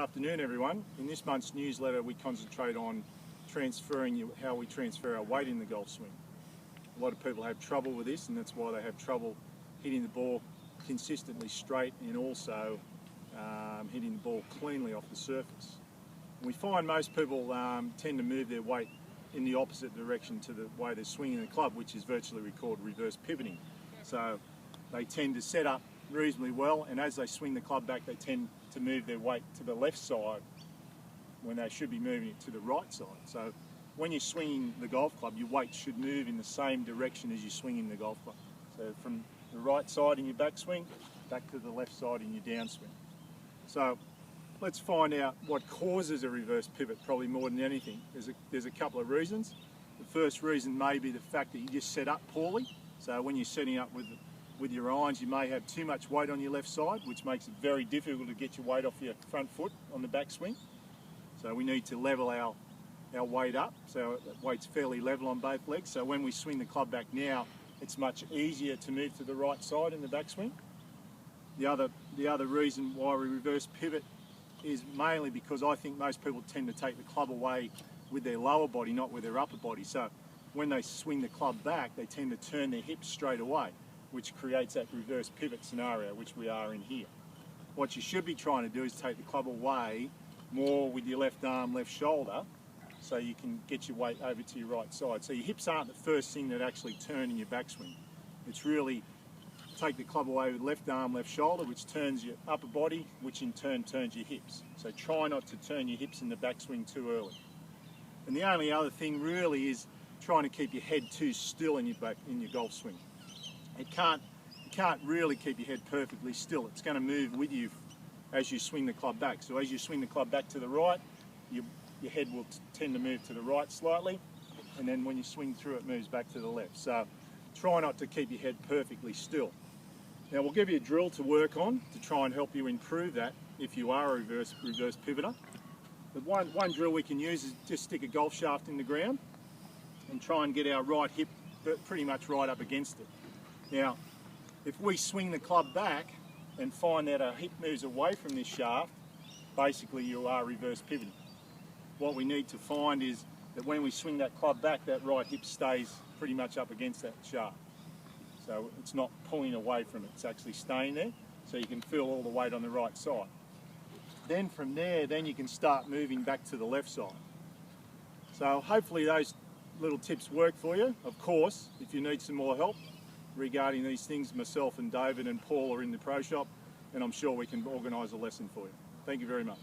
Afternoon everyone. In this month's newsletter we concentrate on how we transfer our weight in the golf swing. A lot of people have trouble with this, and that's why they have trouble hitting the ball consistently straight and also hitting the ball cleanly off the surface. We find most people tend to move their weight in the opposite direction to the way they're swinging the club, which is virtually we call reverse pivoting. So they tend to set up reasonably well, and as they swing the club back they tend to move their weight to the left side when they should be moving it to the right side. So when you're swinging the golf club, your weight should move in the same direction as you're swinging the golf club. So from the right side in your backswing back to the left side in your downswing. So let's find out what causes a reverse pivot, probably more than anything. There's a couple of reasons. The first reason may be the fact that you just set up poorly. So when you're setting up with your irons, you may have too much weight on your left side, which makes it very difficult to get your weight off your front foot on the backswing. So we need to level our weight up, so that weight's fairly level on both legs. So when we swing the club back now, it's much easier to move to the right side in the backswing. The other reason why we reverse pivot is mainly because I think most people tend to take the club away with their lower body, not with their upper body. So when they swing the club back, they tend to turn their hips straight away, which creates that reverse pivot scenario, which we are in here. What you should be trying to do is take the club away more with your left arm, left shoulder, so you can get your weight over to your right side. So your hips aren't the first thing that actually turn in your backswing. It's really take the club away with left arm, left shoulder, which turns your upper body, which in turn turns your hips. So try not to turn your hips in the backswing too early. And the only other thing really is trying to keep your head too still in your golf swing. You can't really keep your head perfectly still. It's going to move with you as you swing the club back. So as you swing the club back to the right, your head will tend to move to the right slightly, and then when you swing through it moves back to the left. So try not to keep your head perfectly still. Now we'll give you a drill to work on to try and help you improve that if you are a reverse pivoter. The one drill we can use is just stick a golf shaft in the ground and try and get our right hip pretty much right up against it. Now, if we swing the club back and find that our hip moves away from this shaft, basically you are reverse pivoting. What we need to find is that when we swing that club back, that right hip stays pretty much up against that shaft. So it's not pulling away from it, it's actually staying there, so you can feel all the weight on the right side. Then from there, you can start moving back to the left side. So hopefully those little tips work for you. Of course, if you need some more help regarding these things, myself and David and Paul are in the pro shop, and I'm sure we can organise a lesson for you. Thank you very much.